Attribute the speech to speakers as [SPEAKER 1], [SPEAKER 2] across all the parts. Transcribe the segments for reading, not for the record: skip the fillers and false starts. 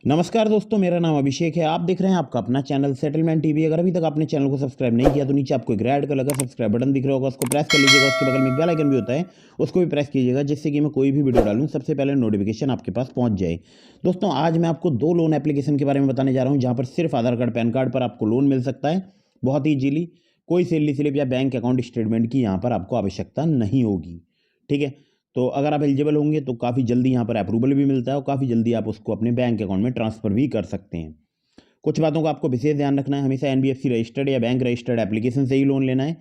[SPEAKER 1] नमस्कार दोस्तों, मेरा नाम अभिषेक है। आप देख रहे हैं आपका अपना चैनल सेटलमेंट टीवी। अगर अभी तक आपने चैनल को सब्सक्राइब नहीं किया तो नीचे आपको एक रेड कलर का सब्सक्राइब बटन दिख रहा होगा, उसको प्रेस कर लीजिएगा। उसके बगल में एक बेल आइकन भी होता है, उसको भी प्रेस कीजिएगा, जिससे कि मैं कोई भी वीडियो डालूं सबसे पहले नोटिफिकेशन आपके पास पहुंच जाए। दोस्तों, आज मैं आपको दो लोन एप्लीकेशन के बारे में बताने जा रहा हूँ, जहाँ पर सिर्फ आधार कार्ड पैन कार्ड पर आपको लोन मिल सकता है बहुत ही इजीली। कोई सैलरी स्लिप या बैंक अकाउंट स्टेटमेंट की यहाँ पर आपको आवश्यकता नहीं होगी। ठीक है, तो अगर आप एलिजिबल होंगे तो काफ़ी जल्दी यहाँ पर अप्रूवल भी मिलता है और काफ़ी जल्दी आप उसको अपने बैंक अकाउंट में ट्रांसफ़र भी कर सकते हैं। कुछ बातों का आपको विशेष ध्यान रखना है। हमेशा एनबीएफसी रजिस्टर्ड या बैंक रजिस्टर्ड एप्लीकेशन से ही लोन लेना है।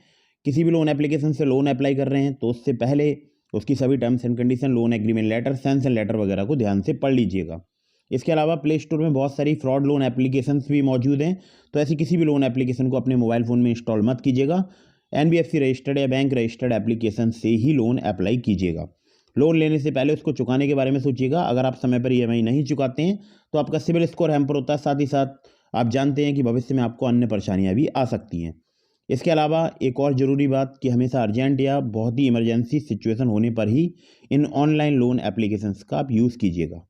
[SPEAKER 1] किसी भी लोन एप्लीकेशन से लोन अप्लाई कर रहे हैं तो उससे पहले उसकी सभी terms and condition, loan agreement letter, sanction letter वगैरह को ध्यान से पढ़ लीजिएगा। इसके अलावा प्ले स्टोर में बहुत सारी फ्रॉड लोन एप्लीकेशंस भी मौजूद हैं, तो ऐसी किसी भी लोन एप्लीकेशन को अपने मोबाइल फ़ोन में इंस्टॉल मत कीजिएगा। एनबीएफसी रजिस्टर्ड या बैंक रजिस्टर्ड एप्लीकेशन से ही लोन अप्लाई कीजिएगा। लोन लेने से पहले उसको चुकाने के बारे में सोचिएगा। अगर आप समय पर ईएमआई नहीं चुकाते हैं तो आपका सिबिल स्कोर हैम्पर होता है। साथ ही साथ आप जानते हैं कि भविष्य में आपको अन्य परेशानियां भी आ सकती हैं। इसके अलावा एक और ज़रूरी बात कि हमेशा अर्जेंट या बहुत ही इमरजेंसी सिचुएशन होने पर ही इन ऑनलाइन लोन एप्लीकेशंस का आप यूज़ कीजिएगा।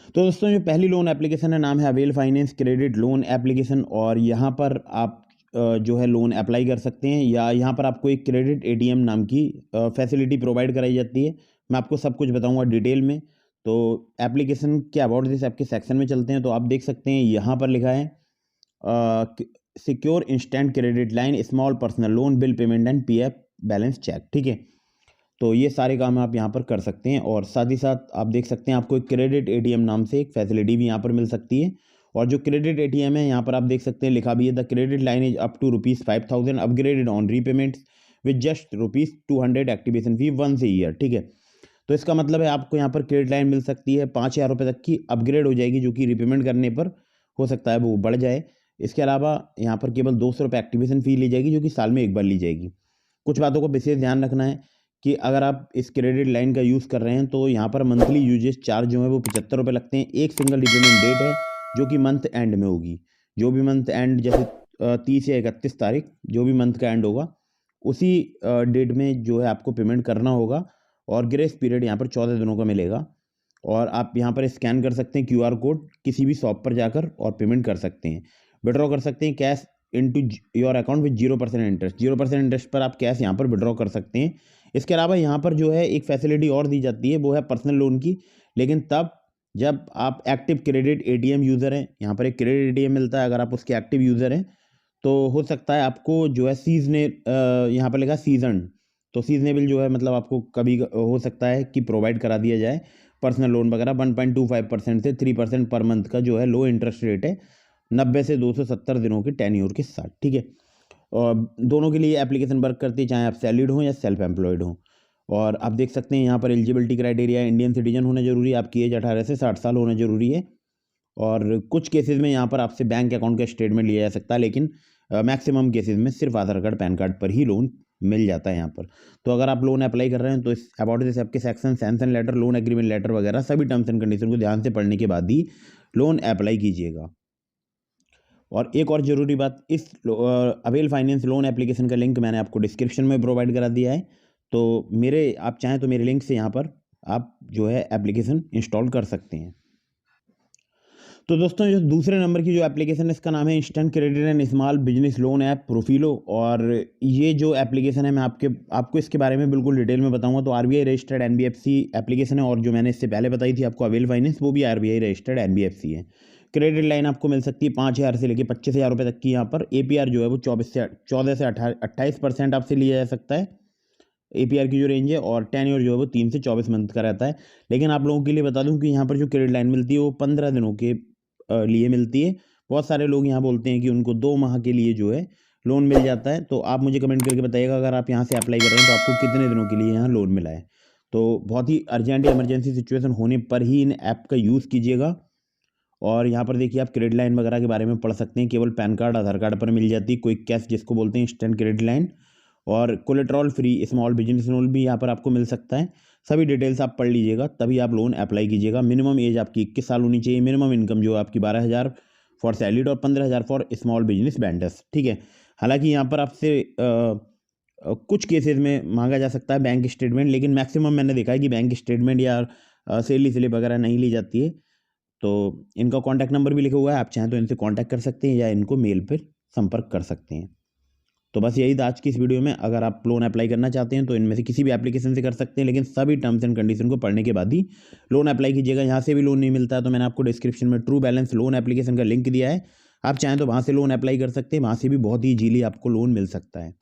[SPEAKER 1] तो दोस्तों, जो पहली लोन एप्लीकेशन है, नाम है avail finance credit loan application, और यहाँ पर आप जो है लोन अप्लाई कर सकते हैं, या यहाँ पर आपको एक क्रेडिट एटीएम नाम की फैसिलिटी प्रोवाइड कराई जाती है। मैं आपको सब कुछ बताऊंगा डिटेल में। तो एप्लीकेशन के अबाउट दिस ऐप के सेक्शन में चलते हैं, तो आप देख सकते हैं यहाँ पर लिखा है secure instant credit line, small personal loan, bill payment and PF balance check. ठीक है, तो ये सारे काम आप यहाँ पर कर सकते हैं। और साथ ही साथ आप देख सकते हैं आपको एक क्रेडिट एटीएम नाम से एक फैसिलिटी भी यहाँ पर मिल सकती है। और जो क्रेडिट एटीएम है, यहाँ पर आप देख सकते हैं लिखा भी है, the credit line is up to ₹5,000 upgraded on repayments with just ₹200 activation fee once a year. ठीक है, तो इसका मतलब है आपको यहाँ पर क्रेडिट लाइन मिल सकती है, ₹5,000 तक की अपग्रेड हो जाएगी, जो कि रीपेमेंट करने पर हो सकता है वो बढ़ जाए। इसके अलावा यहाँ पर केवल ₹200 एक्टिवेशन फ़ी ली जाएगी, जो कि साल में एक बार ली जाएगी। कुछ बातों को विशेष ध्यान रखना है कि अगर आप इस क्रेडिट लाइन का यूज़ कर रहे हैं तो यहाँ पर मंथली यूजेज चार्ज जो है वो ₹75 लगते हैं। एक सिंगल रिपेमेंट डेट है जो कि मंथ एंड में होगी। जो भी मंथ एंड, जैसे 30 या 31 तारीख, जो भी मंथ का एंड होगा उसी डेट में जो है आपको पेमेंट करना होगा। और ग्रेस पीरियड यहाँ पर 14 दिनों का मिलेगा। और आप यहाँ पर स्कैन कर सकते हैं क्यूआर कोड, किसी भी शॉप पर जाकर, और पेमेंट कर सकते हैं। विड्रॉ कर सकते हैं cash into your account with 0% interest. 0% interest पर आप कैश यहाँ पर विड्रॉ कर सकते हैं। इसके अलावा यहाँ पर जो है एक फैसिलिटी और दी जाती है, वो है पर्सनल लोन की, लेकिन तब जब आप एक्टिव क्रेडिट एटीएम यूज़र हैं। यहाँ पर एक क्रेडिट एटीएम मिलता है, अगर आप उसके एक्टिव यूज़र हैं तो हो सकता है आपको जो है सीजने यहाँ पर लिखा सीजन, तो सीजनेबल जो है मतलब आपको कभी हो सकता है कि प्रोवाइड करा दिया जाए पर्सनल लोन वगैरह। 1.25% से 3% पर मंथ का जो है लो इंटरेस्ट रेट है, 90 से 270 दिनों के टेन्योर के साथ। ठीक है, और दोनों के लिए एप्लीकेशन वर्क करती है, चाहे आप सैलरीड हों या सेल्फ एम्प्लॉयड हों। और आप देख सकते हैं यहाँ पर एलिजिबिलिटी क्राइटेरिया, इंडियन सिटीजन होना जरूरी है, आपकी एज 18 से 60 साल होना जरूरी है। और कुछ केसेस में यहाँ पर आपसे बैंक अकाउंट का स्टेटमेंट लिया जा सकता है, लेकिन मैक्सिमम केसेस में सिर्फ आधार कार्ड पैन कार्ड पर ही लोन मिल जाता है यहाँ पर। तो अगर आप लोन अप्लाई कर रहे हैं तो इस अबाउट दिस ऐप के section, sanction letter, loan agreement letter वगैरह सभी टर्म्स एंड कंडीशन को ध्यान से पढ़ने के बाद ही लोन अप्लाई कीजिएगा। और एक और ज़रूरी बात, इस अवेल फाइनेंस लोन एप्लीकेशन का लिंक मैंने आपको डिस्क्रिप्शन में प्रोवाइड करा दिया है। तो आप चाहें तो मेरे लिंक से यहाँ पर आप जो है एप्लीकेशन इंस्टॉल कर सकते हैं। तो दोस्तों, जो दूसरे नंबर की जो एप्लीकेशन है, इसका नाम है instant credit and small business loan app Profilo. और ये जो एप्लीकेशन है, मैं आपको इसके बारे में बिल्कुल डिटेल में बताऊंगा। तो आरबीआई रजिस्टर्ड एनबीएफसी एप्लीकेशन है, और जो मैंने इससे पहले बताई थी आपको अवेल फाइनेंस, वो भी आरबीआई रजिस्टर्ड एनबीएफसी है। क्रेडिट लाइन आपको मिल सकती है 5,000 से लेकर 25,000 तक की। यहाँ पर एपीआर जो है वो 14 से 28% आपसे लिया जा सकता है, एपीआर की जो रेंज है। और टेन्योर जो है वो 3 से 24 मंथ का रहता है। लेकिन आप लोगों के लिए बता दूं कि यहाँ पर जो क्रेडिट लाइन मिलती है वो 15 दिनों के लिए मिलती है। बहुत सारे लोग यहाँ बोलते हैं कि उनको 2 माह के लिए जो है लोन मिल जाता है। तो आप मुझे कमेंट करके बताइएगा, अगर आप यहाँ से अप्लाई कर रहे हैं तो आपको कितने दिनों के लिए यहाँ लोन मिला है। तो बहुत ही अर्जेंट या इमरजेंसी सिचुएशन होने पर ही इन ऐप का यूज़ कीजिएगा। और यहाँ पर देखिए, आप क्रेडिट लाइन वगैरह के बारे में पढ़ सकते हैं। केवल पैन कार्ड, आधार कार्ड पर मिल जाती है, क्विक कैश जिसको बोलते हैं, इंस्टेंट क्रेडिट लाइन। और कोलेट्रॉल फ्री स्मॉल बिजनेस लोन भी यहाँ पर आपको मिल सकता है। सभी डिटेल्स आप पढ़ लीजिएगा, तभी आप लोन अप्लाई कीजिएगा। मिनिमम एज आपकी 21 साल होनी चाहिए। मिनिमम इनकम जो आपकी 12,000 फॉर सैलरीड और 15,000 फॉर स्मॉल बिजनेस वेंडर्स। ठीक है, हालांकि यहाँ पर आपसे कुछ केसेस में मांगा जा सकता है बैंक स्टेटमेंट, लेकिन मैक्सिमम मैंने देखा है कि बैंक स्टेटमेंट या सैलरी स्लिप वगैरह नहीं ली जाती है। तो इनका कॉन्टैक्ट नंबर भी लिखा हुआ है, आप चाहें तो इनसे कॉन्टैक्ट कर सकते हैं या इनको मेल पर संपर्क कर सकते हैं। तो बस यही था आज की इस वीडियो में। अगर आप लोन अप्लाई करना चाहते हैं तो इनमें से किसी भी एप्लीकेशन से कर सकते हैं, लेकिन सभी टर्म्स एंड कंडीशन को पढ़ने के बाद ही लोन अप्लाई कीजिएगा। यहाँ से भी लोन नहीं मिलता है तो मैंने आपको डिस्क्रिप्शन में ट्रू बैलेंस लोन एप्लीकेशन का लिंक दिया है, आप चाहें तो वहाँ से लोन अप्लाई कर सकते हैं, वहाँ से भी बहुत ही ईजीली आपको लोन मिल सकता है।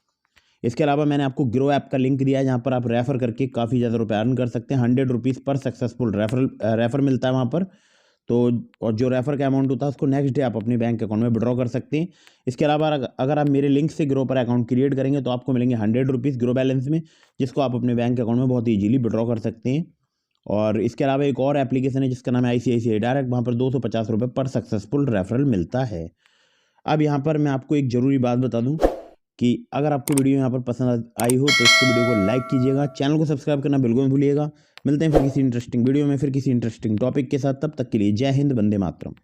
[SPEAKER 1] इसके अलावा मैंने आपको ग्रो ऐप का लिंक दिया है, जहाँ पर आप रेफ़र करके काफ़ी ज़्यादा रुपये अर्न कर सकते हैं। 100 रुपीज़ पर सक्सेसफुल रेफर मिलता है वहाँ पर। तो और जो रेफ़र का अमाउंट होता है उसको नेक्स्ट डे आप अपने बैंक अकाउंट में विड्रॉ कर सकते हैं। इसके अलावा अगर आप मेरे लिंक से ग्रो पर अकाउंट क्रिएट करेंगे तो आपको मिलेंगे 100 रुपीज़ ग्रो बैलेंस में, जिसको आप अपने बैंक अकाउंट में बहुत ईजीली विड्रॉ कर सकते हैं। और इसके अलावा एक और एप्लीकेशन है जिसका नाम है ICICI डायरेक्ट, वहाँ पर 250 रुपये पर सक्सेसफुल रेफरल मिलता है। अब यहाँ पर मैं आपको एक ज़रूरी बात बता दूँ कि अगर आपको वीडियो यहाँ पर पसंद आई हो तो इसको वीडियो को लाइक कीजिएगा, चैनल को सब्सक्राइब करना बिल्कुल मत भूलिएगा। मिलते हैं फिर किसी इंटरेस्टिंग वीडियो में, फिर किसी इंटरेस्टिंग टॉपिक के साथ। तब तक के लिए जय हिंद, वंदे मातरम।